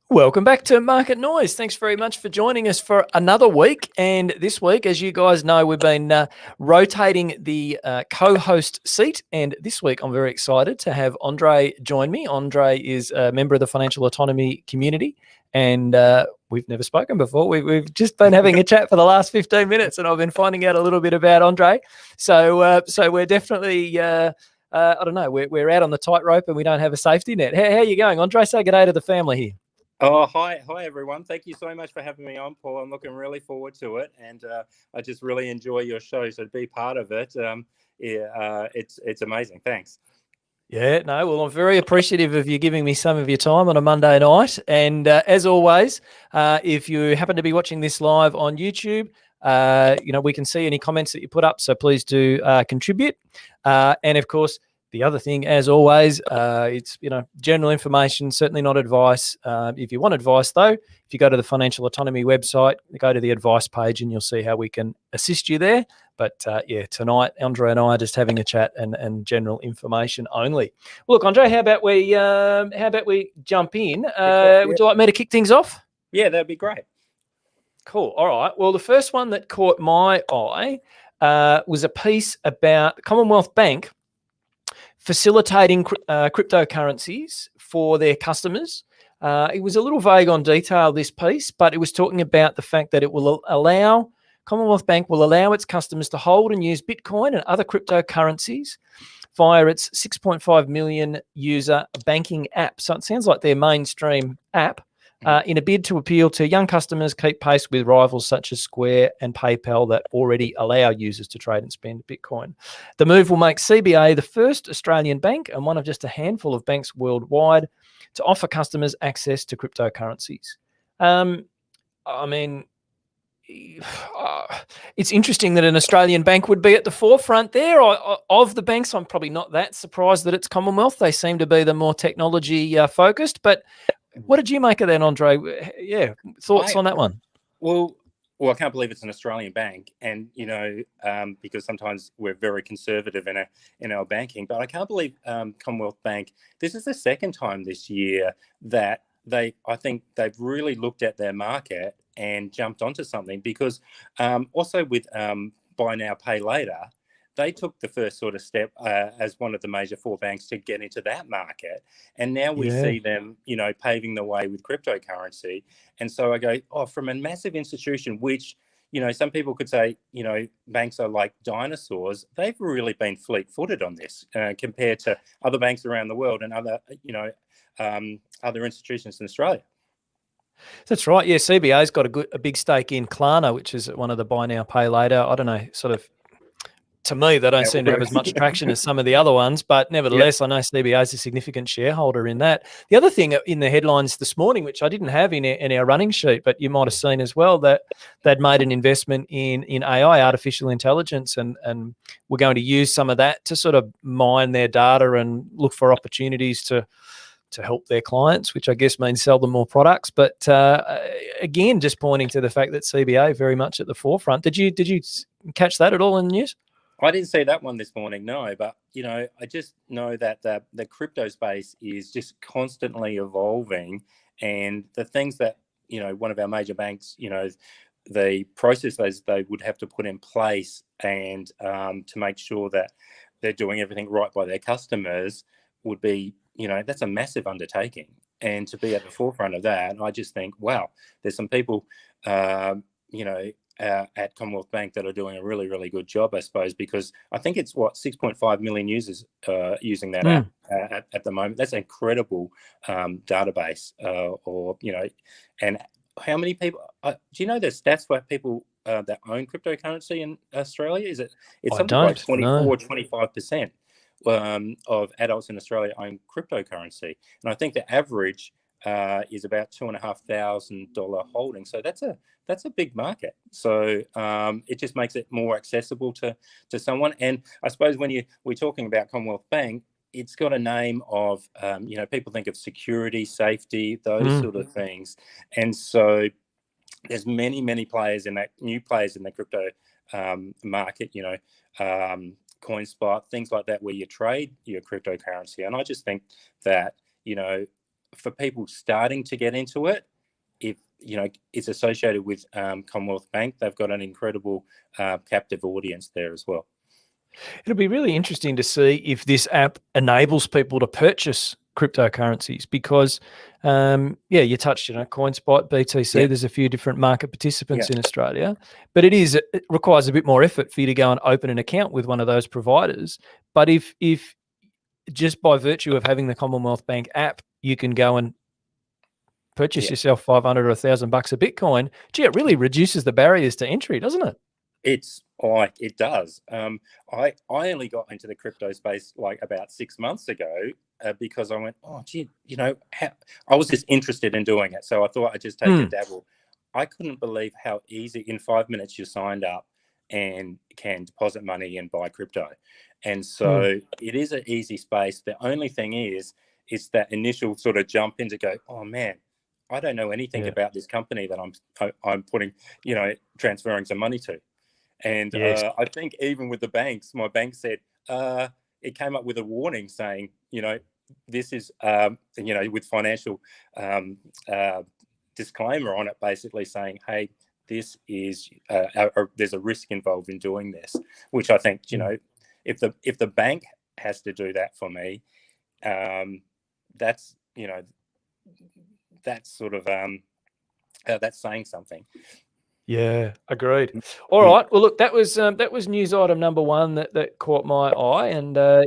Welcome back to Market Noise. Thanks very much for joining us for another week. And this week, as you guys know, we've been rotating the co-host seat. And this week, I'm very excited to have Andre join me. Andre is a member of the financial autonomy community, and we've never spoken before. We've just been having a chat for the last 15 minutes, and I've been finding out a little bit about Andre. So we're definitely. I don't know. We're out on the tightrope and we don't have a safety net. How are you going, Andre? Say good day to the family here. Oh, hi everyone. Thank you so much for having me on, Paul. I'm looking really forward to it, and I just really enjoy your show. So to be part of it, it's amazing. Thanks. Yeah, no, well, I'm very appreciative of you giving me some of your time on a Monday night. And as always, if you happen to be watching this live on YouTube, we can see any comments that you put up. So please do contribute. And of course, the other thing, as always, it's general information, certainly not advice. If you want advice, though, if you go to the Financial Autonomy website, go to the advice page, and you'll see how we can assist you there. But tonight, Andre and I are just having a chat and general information only. Look, Andre, how about we jump in? Would you like me to kick things off? Yeah, that'd be great. Cool. All right. Well, the first one that caught my eye was a piece about the Commonwealth Bank facilitating cryptocurrencies for their customers. It was a little vague on detail, this piece, but it was talking about the fact that it will allow Commonwealth Bank will allow its customers to hold and use Bitcoin and other cryptocurrencies via its 6.5 million user banking app. So it sounds like their mainstream app in a bid to appeal to young customers, keep pace with rivals such as Square and PayPal that already allow users to trade and spend Bitcoin. The move will make CBA the first Australian bank and one of just a handful of banks worldwide to offer customers access to cryptocurrencies. It's interesting that an Australian bank would be at the forefront there. Of the banks, I'm probably not that surprised that it's Commonwealth. They seem to be the more technology focused. But what did you make of that, Andre? Yeah, thoughts on that one? Well, I can't believe it's an Australian bank, and because sometimes we're very conservative in our banking. But I can't believe Commonwealth Bank. This is the second time this year that I think they've really looked at their market and jumped onto something, because also with buy now, pay later, they took the first sort of step as one of the major four banks to get into that market. And now we see them, paving the way with cryptocurrency. And so I go, from a massive institution, which, some people could say, banks are like dinosaurs. They've really been fleet-footed on this compared to other banks around the world and other, other institutions in Australia. That's right. Yeah, CBA's got a big stake in Klarna, which is one of the buy now, pay later. I don't know, sort of, to me, they don't seem to have as much traction as some of the other ones, but nevertheless, I know CBA is a significant shareholder in that. The other thing in the headlines this morning, which I didn't have in our running sheet, but you might have seen as well, that they'd made an investment in AI, artificial intelligence, and we're going to use some of that to sort of mine their data and look for opportunities to help their clients, which I guess means sell them more products. But again, just pointing to the fact that CBA very much at the forefront. Did you catch that at all in the news? I didn't see that one this morning, no. But, I just know that the crypto space is just constantly evolving. And the things that, one of our major banks, the processes they would have to put in place and to make sure that they're doing everything right by their customers would be, that's a massive undertaking. And to be at the forefront of that, I just think, wow, there's some people, at Commonwealth Bank that are doing a really, really good job, I suppose, because I think it's 6.5 million users using that app at the moment. That's an incredible database, and how many people, do you know the stats for people that own cryptocurrency in Australia? It's something like 25% of adults in Australia own cryptocurrency. And I think the average is about $2,500 holding. So that's a big market. So it just makes it more accessible to someone. And I suppose when we're talking about Commonwealth Bank, it's got a name of, people think of security, safety, those sort of things. And so there's many, many new players in the crypto market, CoinSpot, things like that, where you trade your cryptocurrency. And I just think that, for people starting to get into it, if it's associated with Commonwealth Bank, they've got an incredible captive audience there as well. It'll be really interesting to see if this app enables people to purchase cryptocurrencies because, you touched, CoinSpot, BTC. Yep. There's a few different market participants in Australia, but it requires a bit more effort for you to go and open an account with one of those providers. But if just by virtue of having the Commonwealth Bank app, you can go and purchase yourself 500 or $1,000 of Bitcoin, it really reduces the barriers to entry, doesn't it? It does. I only got into the crypto space like about 6 months ago because I went, I was just interested in doing it. So I thought I'd just take a dabble. I couldn't believe how easy, in 5 minutes, you signed up and can deposit money and buy crypto. And so it is an easy space. The only thing is that initial sort of jump in to go, oh man, I don't know anything about this company that I'm putting, transferring some money to. And I think even with the banks, my bank said it came up with a warning saying, this is, with financial disclaimer on it, basically saying, hey, this is there's a risk involved in doing this, which I think, if the bank has to do that for me, that's sort of that's saying something. Yeah, agreed. All right. Well, look, that was news item number one that caught my eye, and I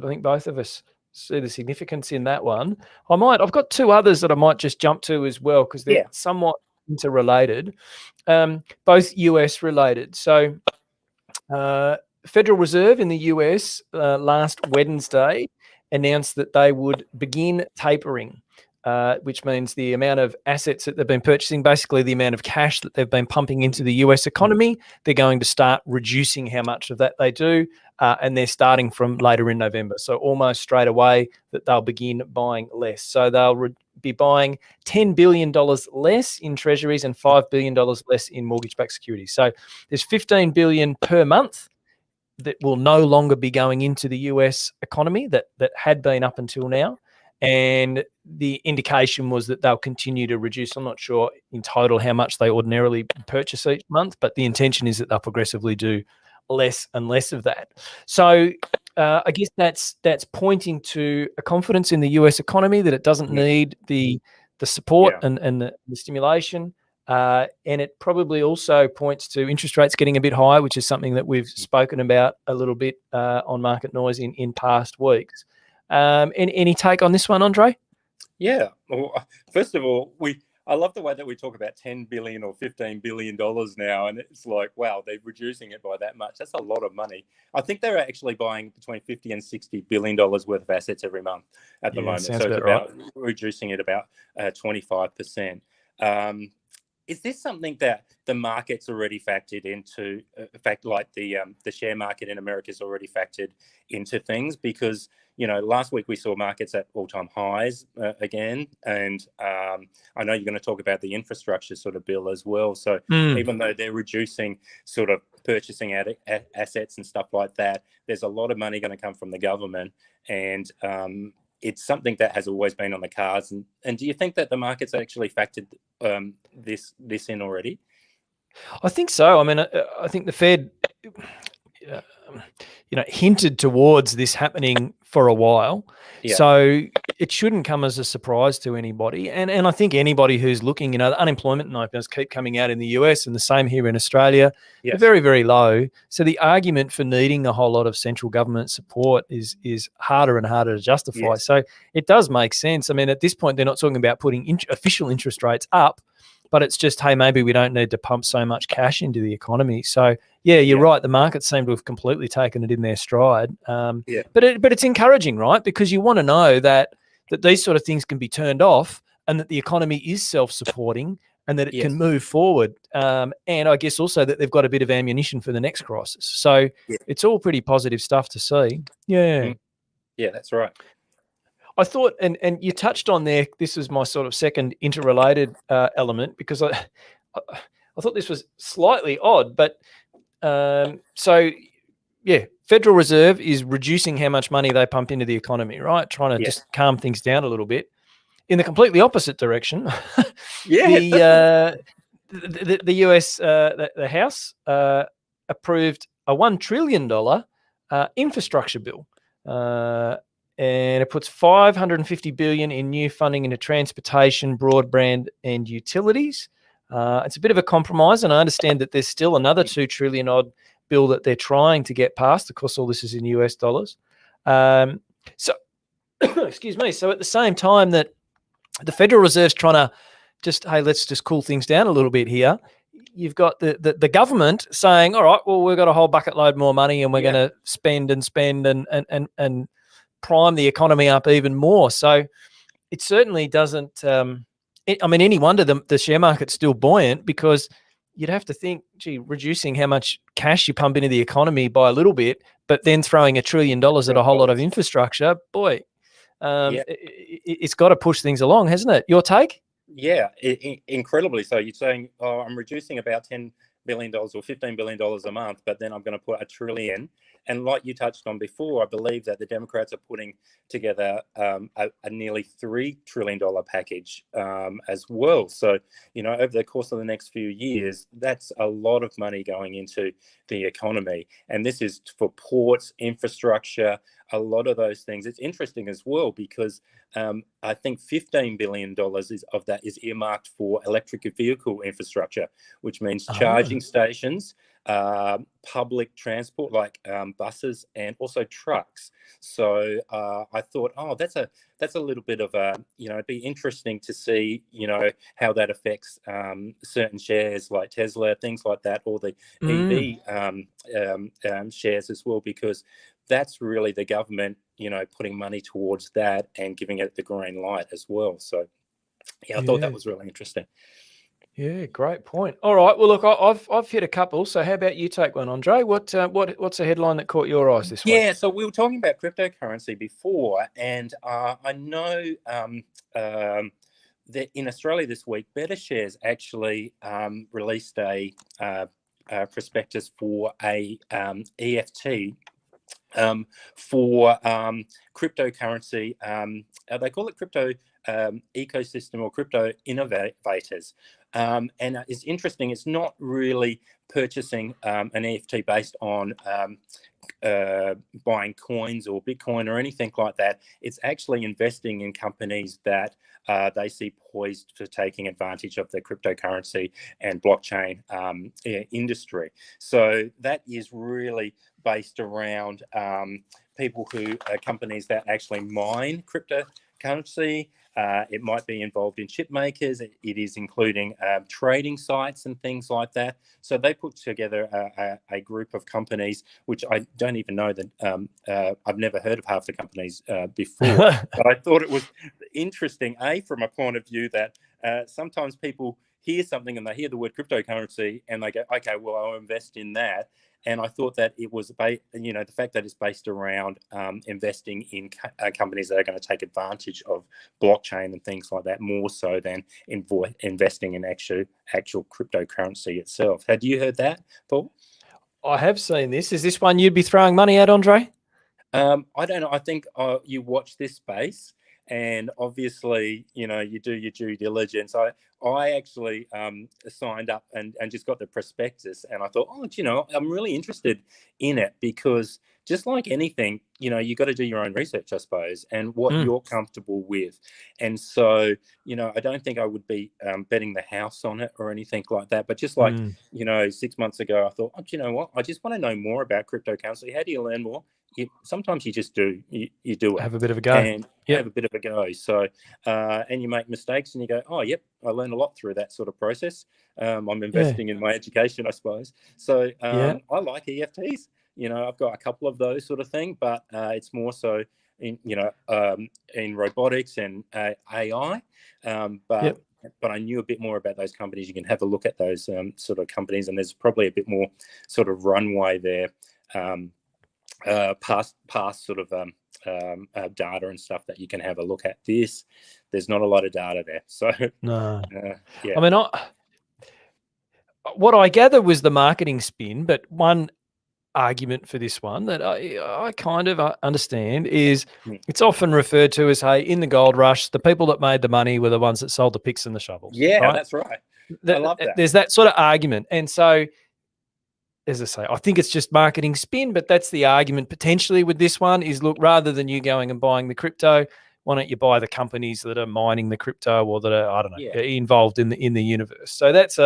think both of us see the significance in that one. I've got two others that I might just jump to as well because they're somewhat interrelated, both US related. So, Federal Reserve in the US last Wednesday announced that they would begin tapering. Which means the amount of assets that they've been purchasing, basically the amount of cash that they've been pumping into the US economy, they're going to start reducing how much of that they do, and they're starting from later in November. So almost straight away that they'll begin buying less. So they'll be buying $10 billion less in treasuries and $5 billion less in mortgage-backed securities. So there's $15 billion per month that will no longer be going into the US economy that had been up until now. And the indication was that they'll continue to reduce. I'm not sure in total how much they ordinarily purchase each month, but the intention is that they'll progressively do less and less of that. So I guess that's pointing to a confidence in the US economy that it doesn't need the support and the stimulation. And it probably also points to interest rates getting a bit higher, which is something that we've spoken about a little bit on Market Noise in past weeks. Any take on this one, Andre? Yeah. Well, first of all, I love the way that we talk about $10 billion or $15 billion now, and it's like, wow, they're reducing it by that much. That's a lot of money. I think they're actually buying between $50 and $60 billion worth of assets every month at the moment. So it's about reducing it about 25%. Is this something that the market's already factored into? In fact, like the share market in America is already factored into things because, last week we saw markets at all-time highs again. And I know you're going to talk about the infrastructure sort of bill as well. So even though they're reducing sort of purchasing assets and stuff like that, there's a lot of money going to come from the government. And it's something that has always been on the cards. And do you think that the market's actually factored this in already? I think so. I mean, I think the Fed, hinted towards this happening for a while. Yeah. So it shouldn't come as a surprise to anybody. And I think anybody who's looking, the unemployment numbers keep coming out in the US and the same here in Australia. Yes. They're very, very low. So the argument for needing a whole lot of central government support is harder and harder to justify. Yes. So it does make sense. I mean, at this point, they're not talking about putting official interest rates up, but it's just, hey, maybe we don't need to pump so much cash into the economy. So, yeah, you're right. The markets seem to have completely taken it in their stride. But it's encouraging, right? Because you want to know that these sort of things can be turned off and that the economy is self-supporting and that it can move forward. And I guess also that they've got a bit of ammunition for the next crisis. So it's all pretty positive stuff to see. Yeah. Yeah, that's right. I thought, and you touched on there, this is my sort of second interrelated element because I thought this was slightly odd, but Federal Reserve is reducing how much money they pump into the economy, right? Trying to just calm things down a little bit. in the completely opposite direction, Yeah. the US, the House approved a $1 trillion infrastructure bill. And it puts $550 billion in new funding into transportation, broadband, and utilities. It's a bit of a compromise, and I understand that there's still another $2 trillion odd bill that they're trying to get passed. Of course, all this is in US dollars. So, excuse me. So at the same time that the Federal Reserve's trying to let's just cool things down a little bit here. You've got the government saying, all right, well, we've got a whole bucket load more money and we're going to spend and prime the economy up even more. So it certainly doesn't, any wonder the share market's still buoyant, because you'd have to think, gee, reducing how much cash you pump into the economy by a little bit, but then throwing $1 trillion at a whole lot of infrastructure, boy, it's got to push things along, hasn't it? Your take? Yeah, incredibly so. You're saying, oh, I'm reducing about $10 billion or $15 billion a month, but then I'm going to put $1 trillion. And like you touched on before, I believe that the Democrats are putting together a nearly $3 trillion package as well. So, over the course of the next few years, that's a lot of money going into the economy. And this is for ports, infrastructure, a lot of those things. It's interesting as well because I think $15 billion of that is earmarked for electric vehicle infrastructure, which means charging stations, public transport like buses, and also trucks. So I thought, that's a little bit of a, it'd be interesting to see, how that affects certain shares like Tesla, things like that, or the EV shares as well, because that's really the government, putting money towards that and giving it the green light as well. So, I thought that was really interesting. Yeah, great point. All right. Well, look, I've hit a couple. So, how about you take one, Andre? What's a headline that caught your eyes this week? Yeah. So we were talking about cryptocurrency before, and I know that in Australia this week, BetterShares actually released a prospectus for a EFT. For cryptocurrency, they call it crypto ecosystem or crypto innovators. And it's interesting, it's not really purchasing an EFT based on buying coins or Bitcoin or anything like that. It's actually investing in companies that they see poised for taking advantage of the cryptocurrency and blockchain industry. So that is really based around people companies that actually mine cryptocurrency. It might be involved in chip makers. It is including trading sites and things like that. So they put together a group of companies, which I don't even know that I've never heard of half the companies before. But I thought it was interesting, from a point of view that sometimes people hear something and they hear the word cryptocurrency and they go, okay, well, I'll invest in that. And I thought that it was, the fact that it's based around investing in companies that are going to take advantage of blockchain and things like that, more so than investing in actual cryptocurrency itself. Had you heard that, Paul? I have seen this. Is this one you'd be throwing money at, Andre? I don't know. I think you watch this space, and obviously, you do your due diligence. I actually signed up and just got the prospectus, and I thought, I'm really interested in it, because just like anything, you got to do your own research, I suppose, and what you're comfortable with. And so, I don't think I would be betting the house on it or anything like that. But just like, 6 months ago, I thought, you know what? I just want to know more about cryptocurrency. How do you learn more? Sometimes you just do. You do it. Have a bit of a go. And have a bit of a go. So, and you make mistakes and you go, oh, yep, I learned a lot through that sort of process. I'm investing in my education, I suppose. So I like EFTs. I've got a couple of those sort of thing, but it's more so in, in robotics and AI. But I knew a bit more about those companies. You can have a look at those sort of companies, and there's probably a bit more sort of runway there. Past sort of data and stuff that you can have a look at. There's not a lot of data there, so no. I mean, what I gather was the marketing spin, but one argument for this one that I kind of understand is it's often referred to as, hey, in the gold rush, the people that made the money were the ones that sold the picks and the shovels. Yeah, right? that's right. I love that. There's that sort of argument. And so, as I say, I think it's just marketing spin, but that's the argument potentially with this one is, look, rather than you going and buying the crypto, why don't you buy the companies that are mining the crypto or that are, I don't know, involved in the universe. So that's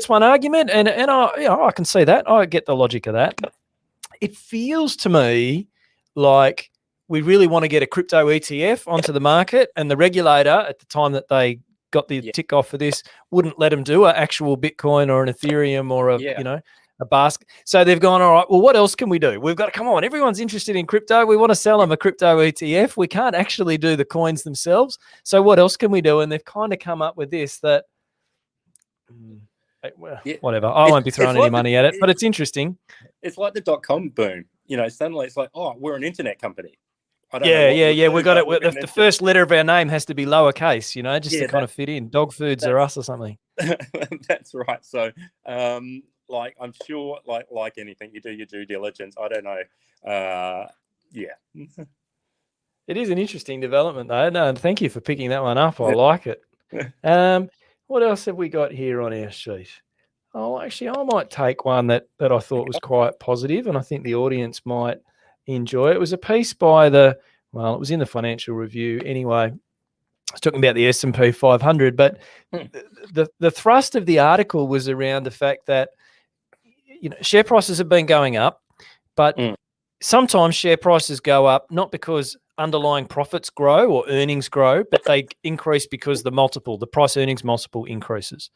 one argument, and I can see that. I get the logic of that. It feels to me like we really want to get a crypto ETF onto the market, and the regulator at the time that they got the tick off for this wouldn't let them do an actual Bitcoin or an Ethereum or a basket. So they've gone, all right, well, what else can we do? We've got to, come on, everyone's interested in crypto. We want to sell them a crypto ETF. We can't actually do the coins themselves. So what else can we do? And they've kind of come up with this that, whatever. I won't be throwing any money at it, but it's interesting. It's like the .com boom. Suddenly it's like, oh, we're an internet company. We got it. The first letter of our name has to be lowercase, just to kind of fit in. Dog foods are us or something. That's right. So, I'm sure, like anything, you do your due diligence. I don't know. It is an interesting development, though. No, and thank you for picking that one up. I like it. What else have we got here on our sheet? Oh, actually, I might take one that I thought was quite positive, and I think the audience might enjoy it. It was a piece by it was in the Financial Review anyway. I was talking about the S&P 500, but the thrust of the article was around the fact that share prices have been going up, but sometimes share prices go up not because underlying profits grow or earnings grow, but they increase because the price earnings multiple increases.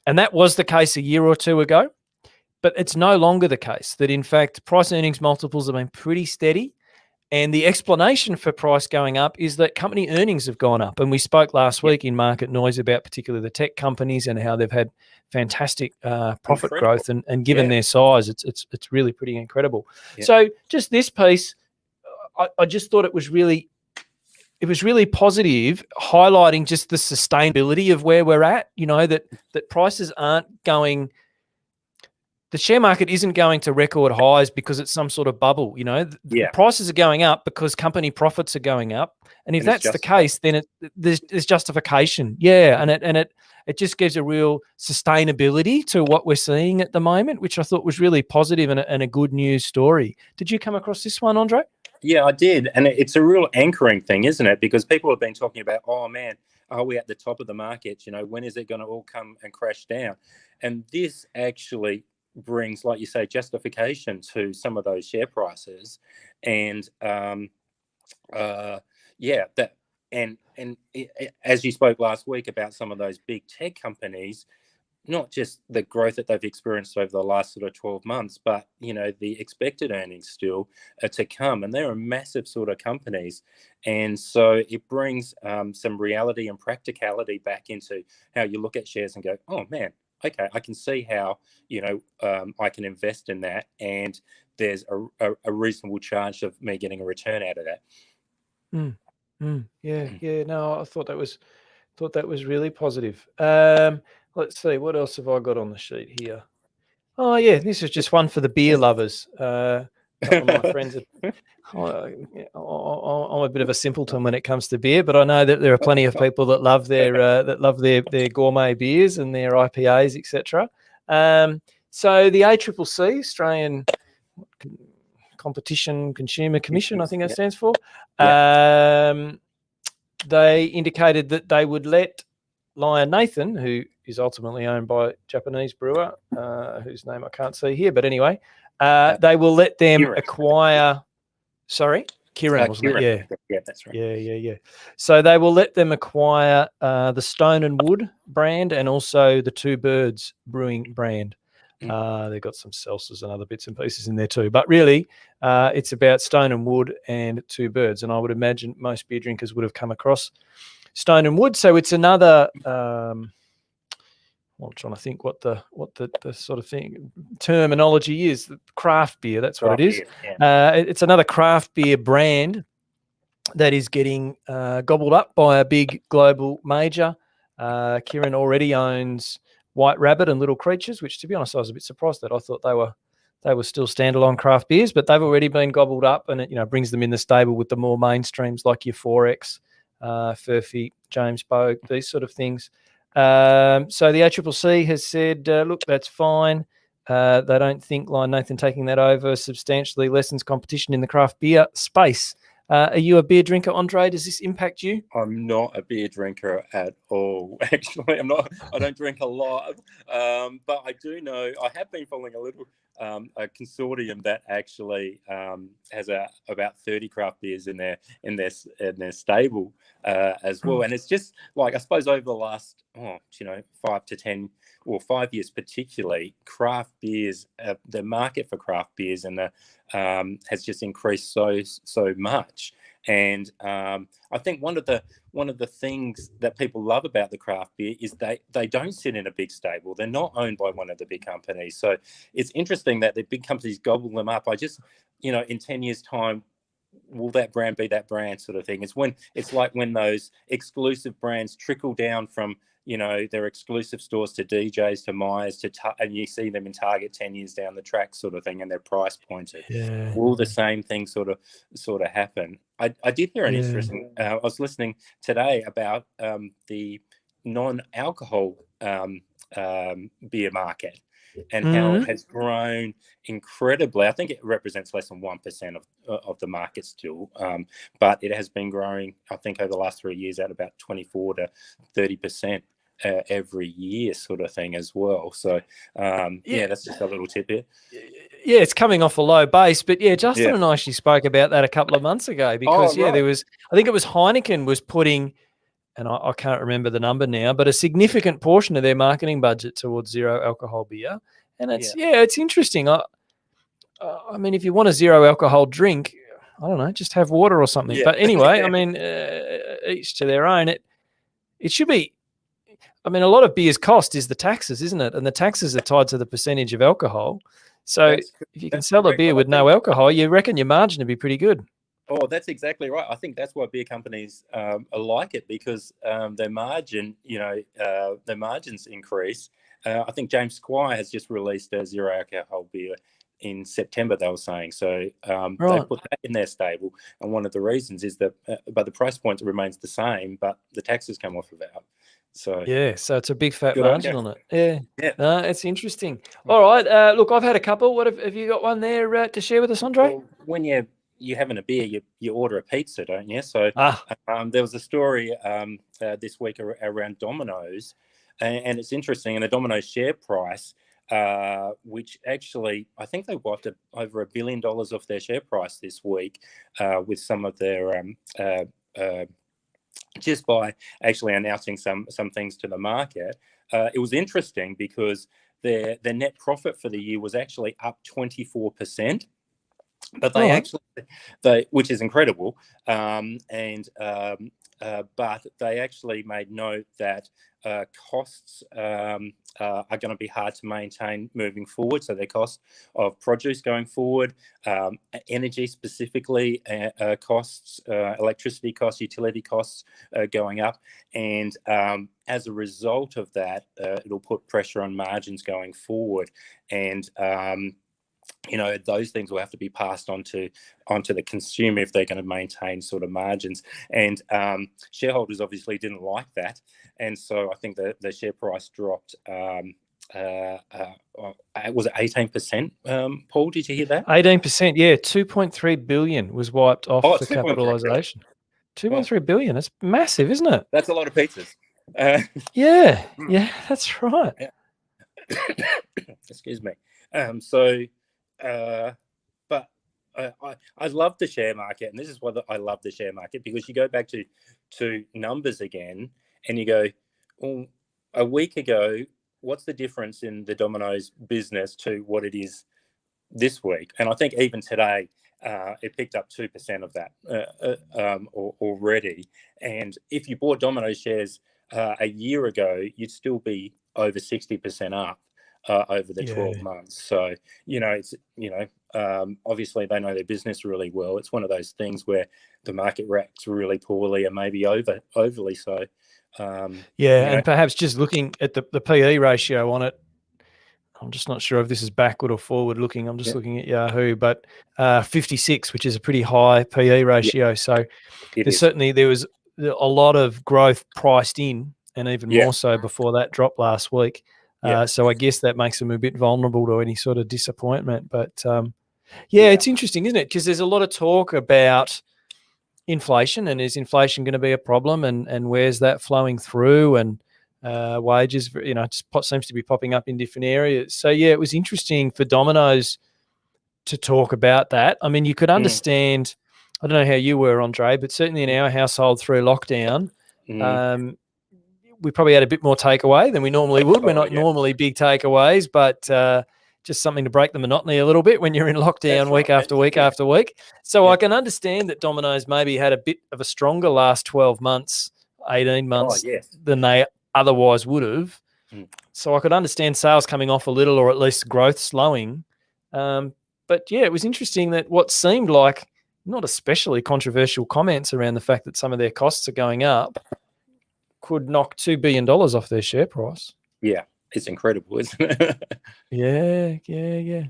And that was the case a year or two ago, but it's no longer the case. That in fact, price earnings multiples have been pretty steady. And the explanation for price going up is that company earnings have gone up. And we spoke last week in Market Noise about particularly the tech companies and how they've had fantastic profit growth. And given their size, it's really pretty incredible. Yeah. So just this piece, I just thought it was really positive, highlighting just the sustainability of where we're at, that prices aren't going – the share market isn't going to record highs because it's some sort of bubble, The prices are going up because company profits are going up. And if that's the case, then there's justification. Yeah, and it just gives a real sustainability to what we're seeing at the moment, which I thought was really positive and a good news story. Did you come across this one, Andre? Yeah, I did. And it's a real anchoring thing, isn't it? Because people have been talking about, oh, man, are we at the top of the market? When is it going to all come and crash down? And this actually brings, like you say, justification to some of those share prices. And as you spoke last week about some of those big tech companies, not just the growth that they've experienced over the last sort of 12 months, but, the expected earnings still are to come. And they're massive sort of companies. And so it brings some reality and practicality back into how you look at shares and go, oh, man, okay, I can see how, I can invest in that. And there's a reasonable chance of me getting a return out of that. Yeah. No, I thought that was really positive. Let's see, what else have I got on the sheet here? Oh yeah, this is just one for the beer lovers. A couple of my friends. I'm a bit of a simpleton when it comes to beer, but I know that there are plenty of people that love their gourmet beers and their IPAs, etc. So the ACCC, Australian Competition Consumer Commission, I think that stands for. They indicated that they would let Lion Nathan, who is ultimately owned by a Japanese brewer, whose name I can't see here, but anyway, they will let them acquire. Sorry, Kirin, wasn't it? Yeah, that's right. Yeah. So they will let them acquire the Stone and Wood brand and also the Two Birds brewing brand. They've got some seltzers and other bits and pieces in there too. But really, it's about Stone and Wood and Two Birds. And I would imagine most beer drinkers would have come across Stone and Wood. So it's another I'm trying to think what the sort of thing terminology is. Craft beer, that's what it is. It's another craft beer brand that is getting gobbled up by a big global major. Kirin already owns White Rabbit and Little Creatures, which, to be honest, I was a bit surprised at. I thought they they were still standalone craft beers, but they've already been gobbled up, and it brings them in the stable with the more mainstreams like your Forex, Furphy, James Bogue, these sort of things. So the ACCC has said, look, that's fine. They don't think Lion Nathan taking that over substantially lessens competition in the craft beer space. Are you a beer drinker, Andre? Does this impact you? I'm not a beer drinker at all. Actually, I'm not. I don't drink a lot, but I do know. I have been following a consortium that actually has about 30 craft beers in their stable as well. And it's just like, I suppose over the last 5 to 10 or 5 years particularly, craft beers, the market for craft beers and has just increased so much. And I think one of the things that people love about the craft beer is they don't sit in a big stable. They're not owned by one of the big companies. So it's interesting that the big companies gobble them up. I just, in 10 years' time, will that brand be that brand sort of thing? It's like when those exclusive brands trickle down from their exclusive stores to DJs to Myers and you see them in Target 10 years down the track sort of thing, and they're price pointed. Yeah. Will the same thing sort of happen? I did hear an interesting. I was listening today about the non-alcohol beer market and how it has grown incredibly. I think it represents less than 1% of the market still, but it has been growing, I think, over the last 3 years at about 24 to 30% every year sort of thing as well. So, that's just a little tidbit. Yeah, it's coming off a low base, but Justin and I actually spoke about that a couple of months ago because, there was, I think it was Heineken was putting, and I can't remember the number now, but a significant portion of their marketing budget towards zero alcohol beer. And it's interesting. I mean, if you want a zero alcohol drink, I don't know, just have water or something. But anyway, I mean, each to their own. It should be. I mean, a lot of beer's cost is the taxes, isn't it? And the taxes are tied to the percentage of alcohol. So if you can sell a beer with no alcohol, you reckon your margin would be pretty good. Oh, that's exactly right. I think that's why beer companies like it, because their margins increase. I think James Squire has just released a zero alcohol beer in September, they were saying. So they put that in their stable. And one of the reasons is that, but the price point remains the same, but the taxes come off of that. So so it's a big fat margin on it. Yeah. It's interesting. All right. Look, I've had a couple. What have you got one there to share with us, Andre? Well, when you're having a beer, you order a pizza, don't you? So there was a story this week around Dominos, and it's interesting. And the Dominos share price, which actually, I think they wiped over $1 billion off their share price this week with some of their just by actually announcing some things to the market. It was interesting because their net profit for the year was actually up 24%. But which is incredible, but they actually made note that costs are going to be hard to maintain moving forward. So their cost of produce going forward, energy specifically, costs, electricity costs, utility costs going up, and as a result of that, it'll put pressure on margins going forward, and those things will have to be passed onto the consumer if they're going to maintain sort of margins. And shareholders obviously didn't like that. And so I think the share price dropped. Was it 18%? Paul, did you hear that? 18%, yeah. 2.3 billion was wiped off the capitalisation. 2.3 billion. That's massive, isn't it? That's a lot of pizzas. Yeah, that's right. Excuse me. But I love the share market, and this is why I love the share market, because you go back to numbers again, and you go, well, a week ago, what's the difference in the Domino's business to what it is this week? And I think even today, it picked up 2% of that already. And if you bought Domino's shares a year ago, you'd still be over 60% up. Over the 12 months. So, it's, obviously they know their business really well. It's one of those things where the market reacts really poorly and maybe overly so. And perhaps just looking at the PE ratio on it, I'm just not sure if this is backward or forward looking. I'm just looking at Yahoo, but 56, which is a pretty high PE ratio. So there was a lot of growth priced in, and even more so before that drop last week. So I guess that makes them a bit vulnerable to any sort of disappointment. But it's interesting, isn't it? Because there's a lot of talk about inflation, and is inflation going to be a problem, and where's that flowing through, and wages, just seems to be popping up in different areas. So it was interesting for Domino's to talk about that. I mean, you could understand. I don't know how you were, Andre, but certainly in our household through lockdown, we probably had a bit more takeaway than we normally would. We're not normally big takeaways, but just something to break the monotony a little bit when you're in lockdown week after week after week. So I can understand that Domino's maybe had a bit of a stronger last 12 months, 18 months than they otherwise would have. So I could understand sales coming off a little, or at least growth slowing. But it was interesting that what seemed like not especially controversial comments around the fact that some of their costs are going up could knock $2 billion off their share price. Yeah, it's incredible, isn't it? Yeah.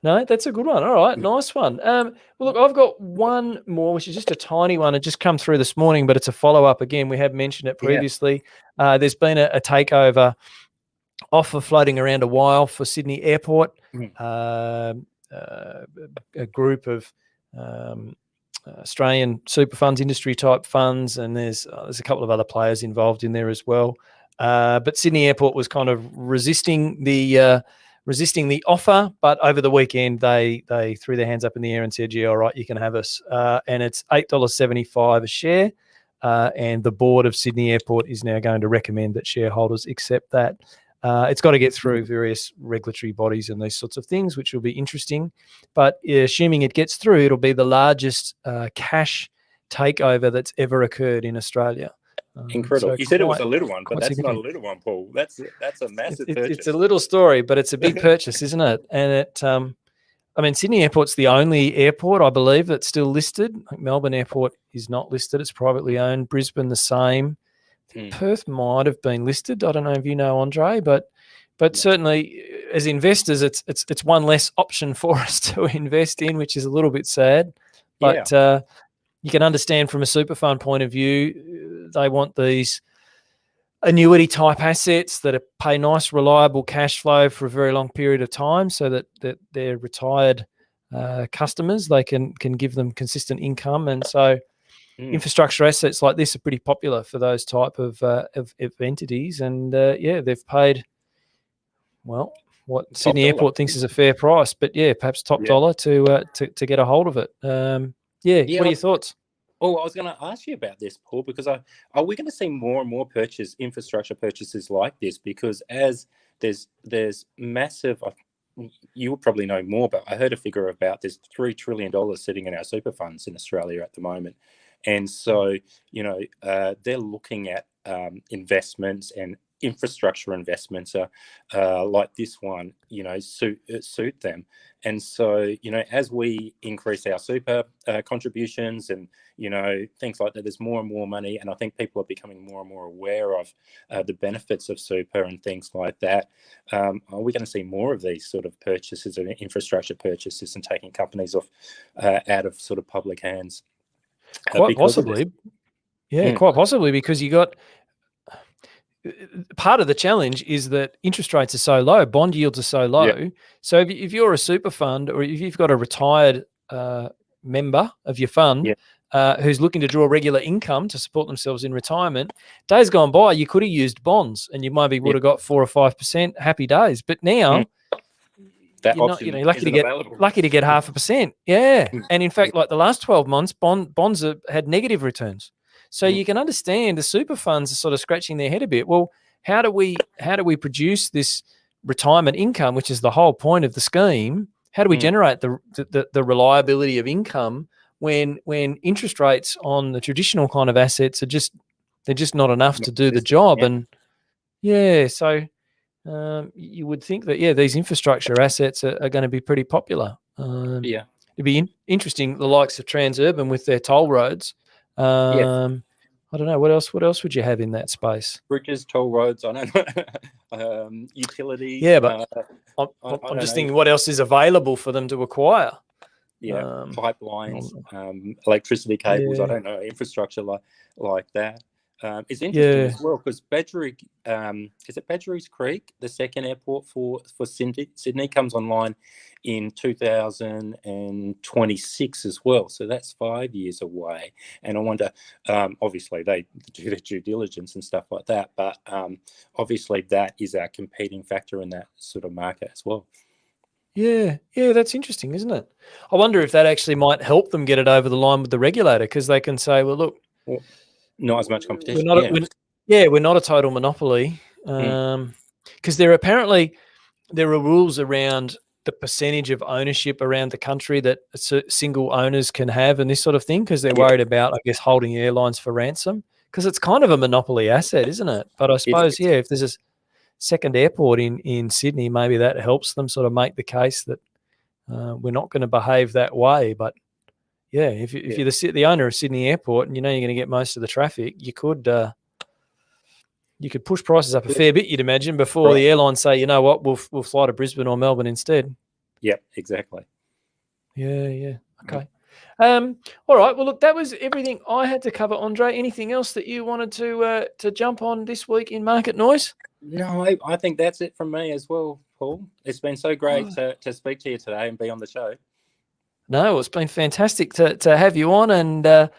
No, that's a good one. All right, nice one. Well, look, I've got one more, which is just a tiny one. It just come through this morning, but it's a follow-up. Again, we have mentioned it previously. There's been a takeover offer floating around a while for Sydney Airport. A group of Australian super funds, industry type funds, and there's a couple of other players involved in there as well. But Sydney Airport was kind of resisting the offer, but over the weekend they threw their hands up in the air and said, "Yeah, all right, you can have us." And it's $8.75 a share, and the board of Sydney Airport is now going to recommend that shareholders accept that. It's got to get through various regulatory bodies and these sorts of things, which will be interesting. But assuming it gets through, it'll be the largest cash takeover that's ever occurred in Australia. Incredible. So you said it was a little one, but that's not a little one, Paul. That's a massive purchase. It's a little story, but it's a big purchase, isn't it? And Sydney Airport's the only airport, I believe, that's still listed. Melbourne Airport is not listed. It's privately owned. Brisbane, the same. Perth might have been listed. I don't know if you know, Andre, but certainly as investors, it's one less option for us to invest in, which is a little bit sad. But you can understand from a super fund point of view, they want these annuity type assets that pay nice, reliable cash flow for a very long period of time, so that their retired customers, they can give them consistent income. And so infrastructure assets like this are pretty popular for those type of entities. And they've paid, well, what top Sydney dollar. Airport thinks is a fair price, but perhaps top dollar to get a hold of it. What are your thoughts? Oh, I was going to ask you about this, Paul, because are we going to see more and more infrastructure purchases like this? Because as there's massive, you will probably know more, but I heard a figure about there's $3 trillion sitting in our super funds in Australia at the moment. And so, they're looking at investments, and infrastructure investments are like this one, suit them. And so, as we increase our super contributions and, things like that, there's more and more money. And I think people are becoming more and more aware of the benefits of super and things like that. Are we going to see more of these sort of purchases and infrastructure purchases and taking companies off out of sort of public hands? Quite possibly. Quite possibly, because you got part of the challenge is that interest rates are so low, bond yields are so low. So if you're a super fund, or if you've got a retired member of your fund who's looking to draw regular income to support themselves in retirement, days gone by, you could have used bonds and you maybe would have got 4 or 5%, happy days. But now you're lucky to get 0.5%. And in fact, like the last 12 months, bonds have had negative returns. So you can understand the super funds are sort of scratching their head a bit. Well, how do we produce this retirement income, which is the whole point of the scheme? How do we generate the reliability of income when interest rates on the traditional kind of assets are just not enough to do the job? And so you would think that these infrastructure assets are going to be pretty popular. It'd be interesting, the likes of Transurban with their toll roads. I I don't know what else. What else would you have in that space? Bridges, toll roads. I don't know. Utilities. Yeah, but I I'm don't just know. thinking what else is available for them to acquire. Yeah, pipelines, Um, electricity cables. I yeah, don't know, infrastructure like that. It's interesting yeah, as well because Badgerys, is it Badgerys Creek, the second airport for Sydney comes online in 2026 as well. So that's 5 years away. And I wonder, obviously they do their due diligence and stuff like that, but obviously that is our competing factor in that sort of market as well. yeah. That's interesting, isn't it? I wonder if that actually might help them get it over the line with the regulator because they can say, well, look, Well, not as much we're competition. not, Yeah. we're not a total monopoly. Because there are rules around the percentage of ownership around the country that single owners can have and this sort of thing because they're worried about, I guess, holding airlines for ransom because it's kind of a monopoly asset, isn't it? But I suppose, if there's a second airport in Sydney, maybe that helps them sort of make the case that we're not going to behave that way. But yeah, if you're the owner of Sydney Airport and you know you're going to get most of the traffic, you could push prices up a fair bit, you'd imagine, before the airlines say, you know what, we'll fly to Brisbane or Melbourne instead. Yep, exactly. Yeah. Okay. All right. Well, look, that was everything I had to cover, Andre. Anything else that you wanted to jump on this week in Market Noise? No, I think that's it from me as well, Paul. It's been so great to speak to you today and be on the show. No, it's been fantastic to have you on and to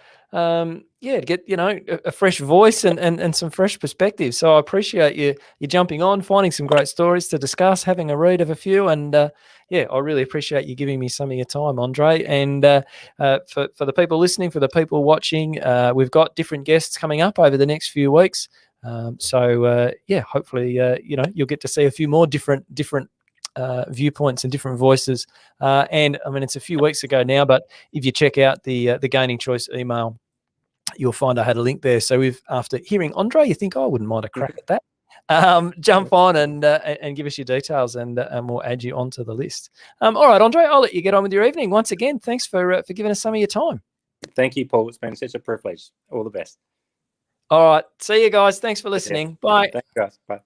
get a fresh voice and some fresh perspective. So I appreciate you jumping on, finding some great stories to discuss, having a read of a few, and I really appreciate you giving me some of your time, Andre. And for the people listening, for the people watching, we've got different guests coming up over the next few weeks. Hopefully you'll get to see a few more different viewpoints and different voices. And I mean, it's a few weeks ago now, but if you check out the Gaining Choice email, you'll find I had a link there. So if after hearing Andre, you think, I wouldn't mind a crack at that, jump on and give us your details and we'll add you onto the list. All right, Andre, I'll let you get on with your evening. Once again, thanks for giving us some of your time. Thank you, Paul. It's been such a privilege. All the best. All right. See you guys. Thanks for listening. Bye. Thanks, guys. Bye.